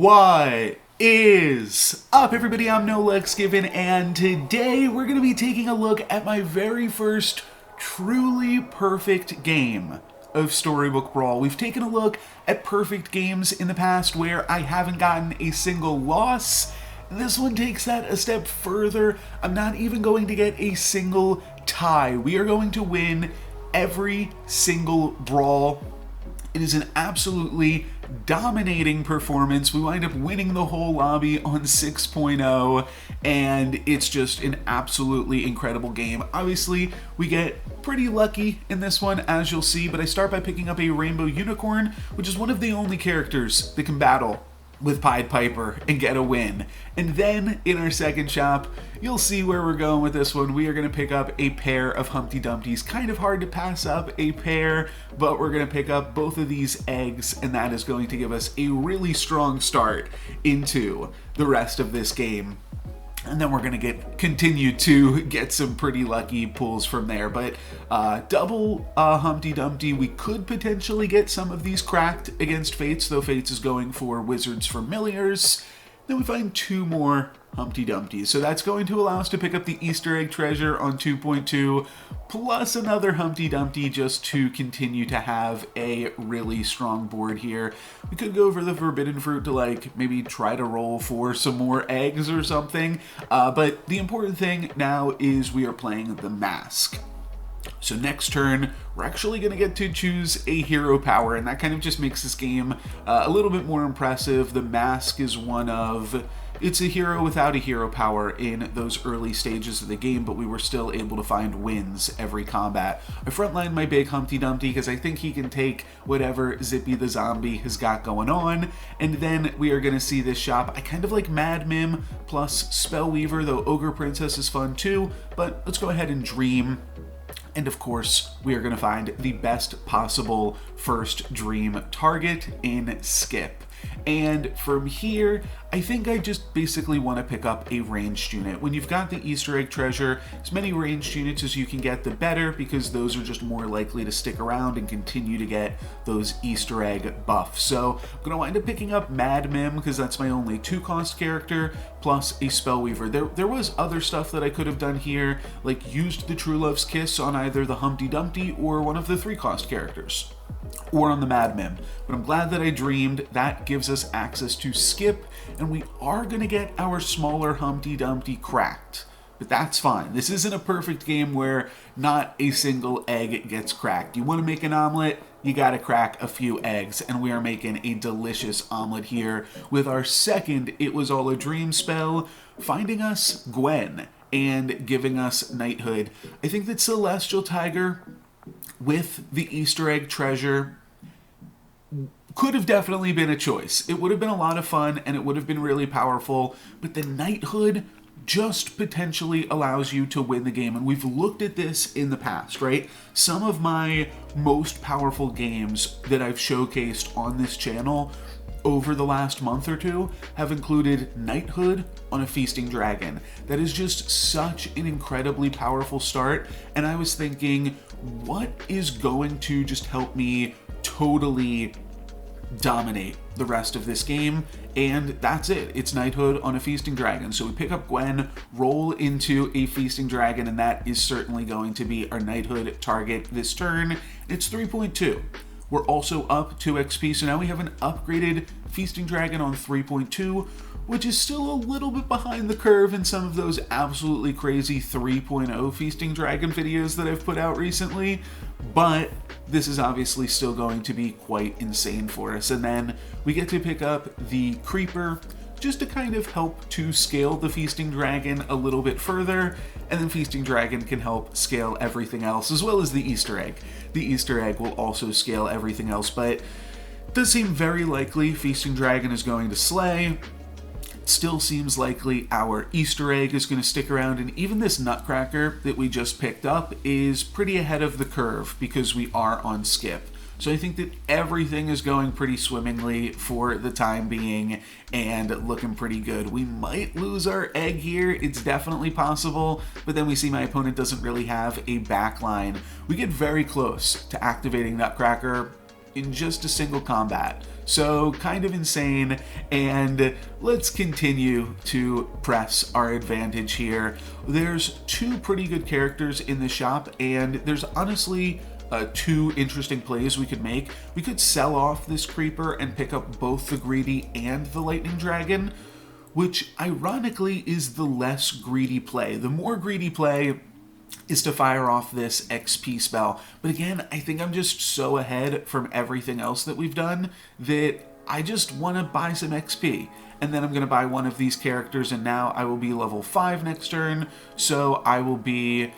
What is up, everybody? I'm No Lex Given, and today we're going to be taking a look at my very first truly perfect game of Storybook Brawl. We've taken a look at perfect games in the past where I haven't gotten a single loss. This one takes that a step further. I'm not even going to get a single tie. We are going to win every single brawl. It is an absolutely dominating performance. We wind up winning the whole lobby on 6.0, and it's just an absolutely incredible game. Obviously, we get pretty lucky in this one, as you'll see, but I start by picking up a Rainbow Unicorn, which is one of the only characters that can battle with Pied Piper and get a win. And then in our second shop, you'll see where we're going with this one. We are going to pick up a pair of Humpty Dumptys. Kind of hard to pass up a pair, but we're going to pick up both of these eggs, and that is going to give us a really strong start into the rest of this game. And then we're going to continue to get some pretty lucky pulls from there. But double Humpty Dumpty, we could potentially get some of these cracked against Fates, though Fates is going for Wizards Familiars. Then we find two more Humpty Dumptys. So that's going to allow us to pick up the Easter egg treasure on 2.2, plus another Humpty Dumpty just to continue to have a really strong board here. We could go for the Forbidden Fruit to maybe try to roll for some more eggs or something. But the important thing now is we are playing the Mask. So next turn, we're actually going to get to choose a hero power, and that kind of just makes this game a little bit more impressive. The Mask is it's a hero without a hero power in those early stages of the game, but we were still able to find wins every combat. I frontline my big Humpty Dumpty because I think he can take whatever Zippy the Zombie has got going on, and then we are going to see this shop. I kind of like Mad Mim plus Spellweaver, though Ogre Princess is fun too, but let's go ahead and Dream. And of course, we are going to find the best possible first dream target in Skip. And from here, I think I just basically want to pick up a ranged unit. When you've got the Easter egg treasure, as many ranged units as you can get, the better, because those are just more likely to stick around and continue to get those Easter egg buffs. So I'm going to wind up picking up Mad Mim, because that's my only 2-cost character, plus a Spellweaver. There was other stuff that I could have done here, like used the True Love's Kiss on either the Humpty Dumpty or one of the 3-cost characters, or on the Mad Mim. But I'm glad that I dreamed. That gives us access to Skip, and we are going to get our smaller Humpty Dumpty cracked. But that's fine. This isn't a perfect game where not a single egg gets cracked. You want to make an omelet, you got to crack a few eggs, and we are making a delicious omelet here with our second It Was All a Dream spell, finding us Gwen and giving us knighthood. I think that Celestial Tiger with the Easter egg treasure could have definitely been a choice. It would have been a lot of fun, and it would have been really powerful, but the knighthood just potentially allows you to win the game, and we've looked at this in the past, right? Some of my most powerful games that I've showcased on this channel over the last month or two have included knighthood on a feasting dragon. That is just such an incredibly powerful start, and I was thinking, what is going to just help me totally dominate the rest of this game? And that's it. It's knighthood on a feasting dragon. So we pick up Gwen, roll into a feasting dragon, and that is certainly going to be our knighthood target this turn. It's 3.2. We're also up 2 XP, so now we have an upgraded feasting dragon on 3.2, which is still a little bit behind the curve in some of those absolutely crazy 3.0 feasting dragon videos that I've put out recently, but this is obviously still going to be quite insane for us. And then we get to pick up the creeper just to kind of help to scale the feasting dragon a little bit further, and then feasting dragon can help scale everything else, as well as the Easter egg. The Easter egg will also scale everything else, but it does seem very likely feasting dragon is going to slay. Still seems likely our Easter egg is going to stick around, and even this nutcracker that we just picked up is pretty ahead of the curve because we are on Skip. So I think that everything is going pretty swimmingly for the time being and looking pretty good. We might lose our egg here. It's definitely possible, but then we see my opponent doesn't really have a backline. We get very close to activating Nutcracker in just a single combat. So kind of insane, and let's continue to press our advantage here. There's two pretty good characters in the shop, and there's honestly two interesting plays we could make. We could sell off this creeper and pick up both the greedy and the lightning dragon, which ironically is the less greedy play. The more greedy play is to fire off this XP spell. But again, I think I'm just so ahead from everything else that we've done that I just want to buy some XP. And then I'm going to buy one of these characters, and now I will be level 5 next turn, so I will be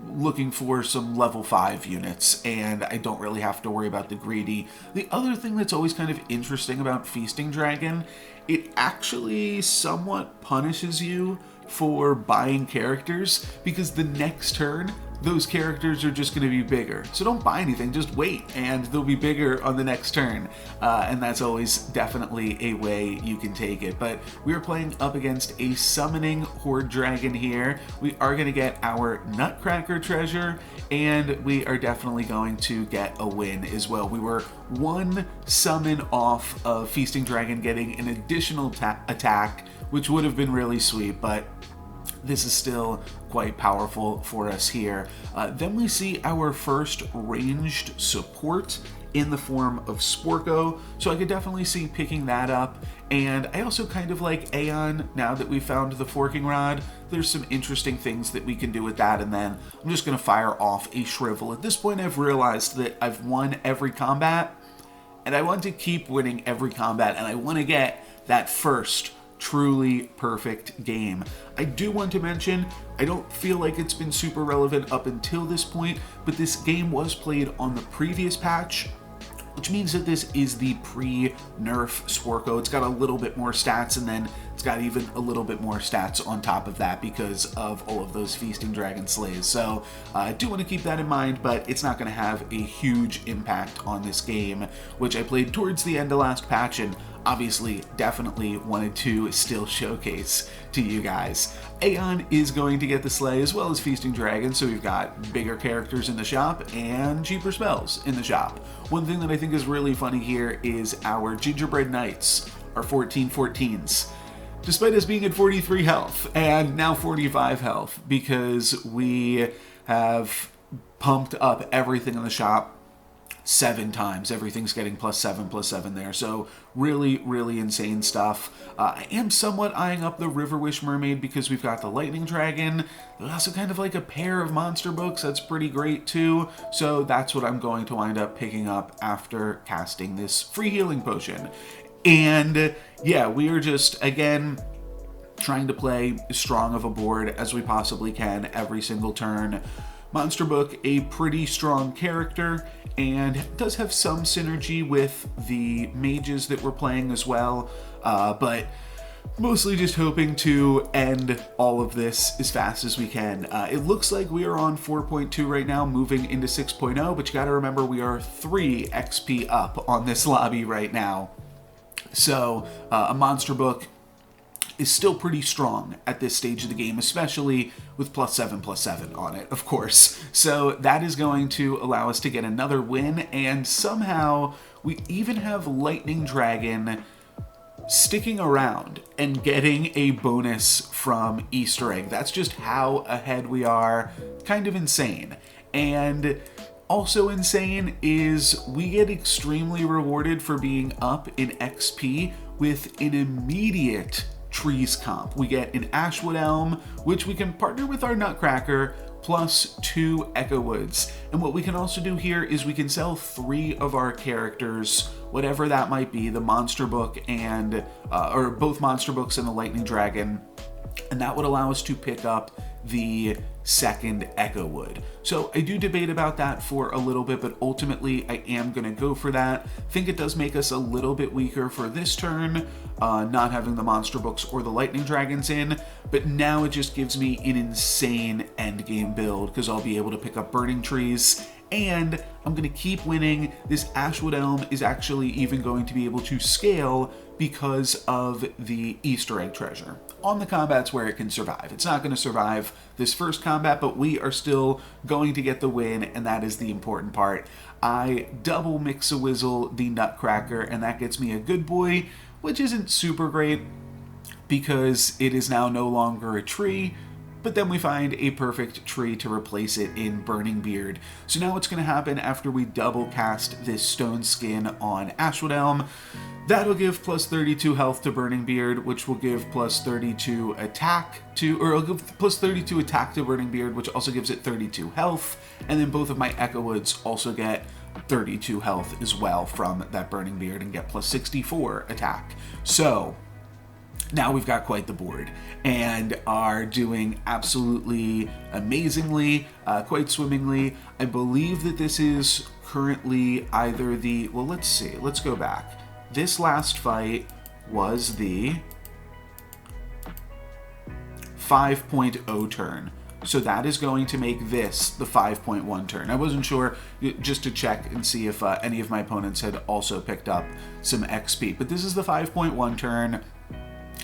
looking for some level 5 units, and I don't really have to worry about the greedy. The other thing that's always kind of interesting about Feasting Dragon, it actually somewhat punishes you for buying characters, because the next turn those characters are just going to be bigger. So don't buy anything, just wait, and they'll be bigger on the next turn. And that's always definitely a way you can take it. But we are playing up against a summoning horde dragon here. We are going to get our Nutcracker treasure, and we are definitely going to get a win as well. We were one summon off of Feasting Dragon getting an additional attack, which would have been really sweet, but this is still quite powerful for us here. Then we see our first ranged support in the form of Sporko, so I could definitely see picking that up. And I also kind of like Aeon now that we found the Forking Rod. There's some interesting things that we can do with that, and then I'm just going to fire off a Shrivel. At this point, I've realized that I've won every combat, and I want to keep winning every combat, and I want to get that first truly perfect game. I do want to mention, I don't feel like it's been super relevant up until this point, but this game was played on the previous patch, which means that this is the pre-nerf Sporko. It's got a little bit more stats, and then it's got even a little bit more stats on top of that because of all of those Feasting Dragon slays. So I do want to keep that in mind, but it's not going to have a huge impact on this game, which I played towards the end of last patch, and obviously definitely wanted to still showcase to you guys. Aeon is going to get the slay as well as Feasting Dragon, so we've got bigger characters in the shop and cheaper spells in the shop. One thing that I think is really funny here is our Gingerbread Knights are 14/14s. Despite us being at 43 health and now 45 health, because we have pumped up everything in the shop 7 times. Everything's getting +7/+7 there. So really, really insane stuff. I am somewhat eyeing up the River Wish Mermaid because we've got the Lightning Dragon. There's also kind of like a pair of monster books. That's pretty great too. So that's what I'm going to wind up picking up after casting this free healing potion. And yeah, we are just, again, trying to play as strong of a board as we possibly can every single turn. Monster Book, a pretty strong character, and does have some synergy with the mages that we're playing as well, but mostly just hoping to end all of this as fast as we can. It looks like we are on 4.2 right now, moving into 6.0, but you gotta remember we are 3 XP up on this lobby right now. So a Monster Book is still pretty strong at this stage of the game, especially with +7/+7 on it, of course. So that is going to allow us to get another win, and somehow we even have Lightning Dragon sticking around and getting a bonus from Easter Egg. That's just how ahead we are. Kind of insane. And also insane is we get extremely rewarded for being up in XP with an immediate trees comp. We get an Ashwood Elm, which we can partner with our Nutcracker, plus 2 Echo Woods. And what we can also do here is we can sell 3 of our characters, whatever that might be, the Monster Book and, or both Monster Books and the Lightning Dragon, and that would allow us to pick up the second Echo Wood. So I do debate about that for a little bit, but ultimately I am going to go for that. Think it does make us a little bit weaker for this turn, not having the Monster Books or the Lightning Dragons in, but now it just gives me an insane endgame build because I'll be able to pick up Burning Trees and I'm going to keep winning. This Ashwood Elm is actually even going to be able to scale because of the Easter egg treasure on the combats where it can survive. It's not going to survive this first combat, but we are still going to get the win, and that is the important part. I double Mix-a-Wizzle the Nutcracker, and that gets me a good boy, which isn't super great because it is now no longer a tree, but then we find a perfect tree to replace it in Burning Beard. So now what's going to happen after we double cast this stone skin on Ashwood Elm, that'll give plus 32 health to Burning Beard, which will give plus 32 attack to, or it'll give plus 32 attack to Burning Beard, which also gives it 32 health, and then both of my Echo Woods also get 32 health as well from that Burning Beard and get plus 64 attack. So now we've got quite the board and are doing absolutely amazingly, quite swimmingly. I believe that this is currently either the, well, let's see, let's go back. This last fight was the 5.0 turn. So that is going to make this the 5.1 turn. I wasn't sure, just to check and see if any of my opponents had also picked up some XP. But this is the 5.1 turn.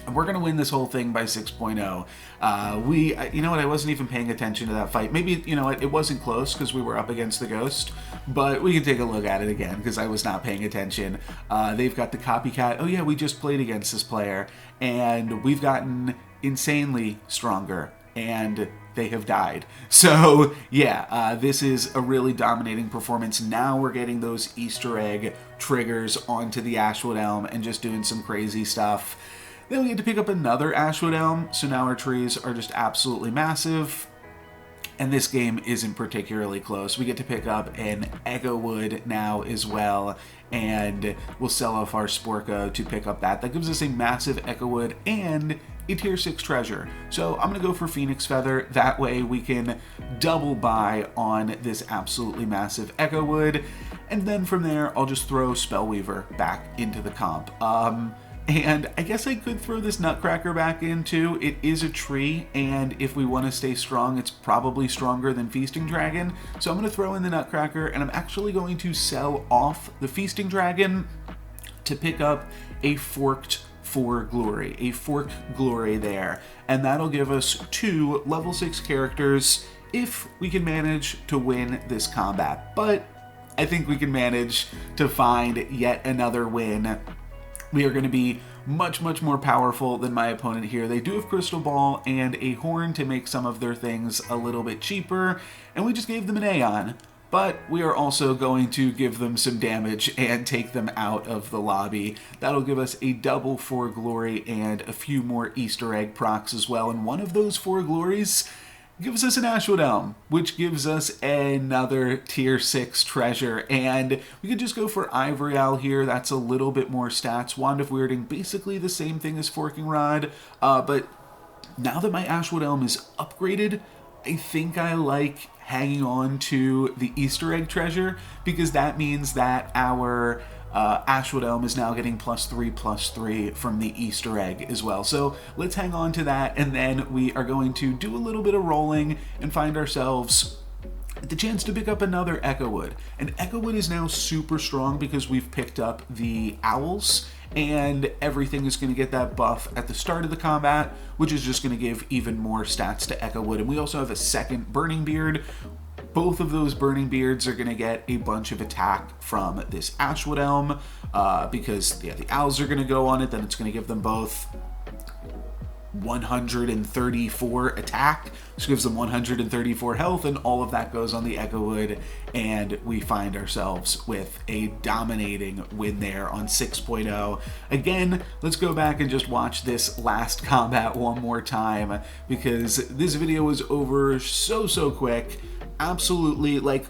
And we're going to win this whole thing by 6.0. You know what, I wasn't even paying attention to that fight. Maybe, you know what, it wasn't close because we were up against the Ghost, but we can take a look at it again because I was not paying attention. They've got the copycat. Oh yeah, we just played against this player, and we've gotten insanely stronger, and they have died. So yeah, this is a really dominating performance. Now we're getting those Easter egg triggers onto the Ashwood Elm and just doing some crazy stuff. Then we get to pick up another Ashwood Elm, so now our trees are just absolutely massive. And this game isn't particularly close. We get to pick up an Echo Wood now as well, and we'll sell off our Sporco to pick up that. That gives us a massive Echo Wood and a tier 6 treasure. So I'm going to go for Phoenix Feather. That way we can double buy on this absolutely massive Echo Wood. And then from there, I'll just throw Spellweaver back into the comp. And I guess I could throw this Nutcracker back in too. It is a tree, and if we want to stay strong, it's probably stronger than Feasting Dragon. So I'm going to throw in the Nutcracker, and I'm actually going to sell off the Feasting Dragon to pick up a Forked for Glory, a Forked Glory there. And that'll give us 2 level 6 characters if we can manage to win this combat. But I think we can manage to find yet another win. We are going to be much, much more powerful than my opponent here. They do have Crystal Ball and a Horn to make some of their things a little bit cheaper, and we just gave them an Aeon. But we are also going to give them some damage and take them out of the lobby. That'll give us a double 4 glory and a few more Easter egg procs as well, and one of those 4 glories gives us an Ashwood Elm, which gives us another tier 6 treasure. And we could just go for Ivory Owl here. That's a little bit more stats. Wand of Weirding, basically the same thing as Forking Rod. But now that my Ashwood Elm is upgraded, I think I like hanging on to the Easter egg treasure, because that means that our Ashwood Elm is now getting +3/+3 from the Easter egg as well. So let's hang on to that, and then we are going to do a little bit of rolling and find ourselves the chance to pick up another Echo Wood. And Echo Wood is now super strong because we've picked up the Owls, and everything is going to get that buff at the start of the combat, which is just going to give even more stats to Echo Wood. And we also have a second Burning Beard. Both of those Burning Beards are going to get a bunch of attack from this Ashwood Elm, because yeah, the Owls are going to go on it, then it's going to give them both 134 attack, which gives them 134 health, and all of that goes on the Echo Wood, and we find ourselves with a dominating win there on 6.0. Again, let's go back and just watch this last combat one more time, because this video was over so quick. Absolutely, like,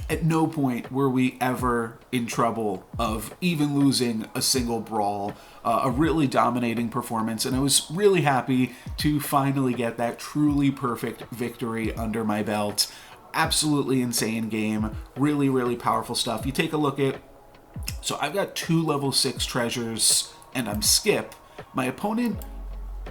at no point were we ever in trouble of even losing a single brawl. A really dominating performance, and I was really happy to finally get that truly perfect victory under my belt. Absolutely insane game. Really powerful stuff. You take a look at, so I've got 2 level 6 treasures, and I'm Skip. My opponent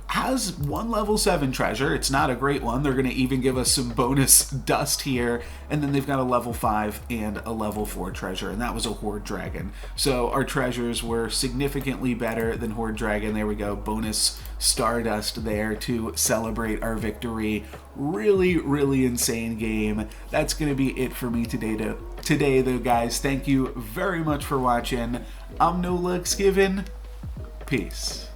has one level 7 treasure. It's not a great one. They're going to even give us some bonus dust here. And then they've got a level 5 and a level 4 treasure, and that was a Horde Dragon. So our treasures were significantly better than Horde Dragon. There we go. Bonus Stardust there to celebrate our victory. Really, really insane game. That's going to be it for me today, though, guys. Thank you very much for watching. I'm No Legs Given. Peace.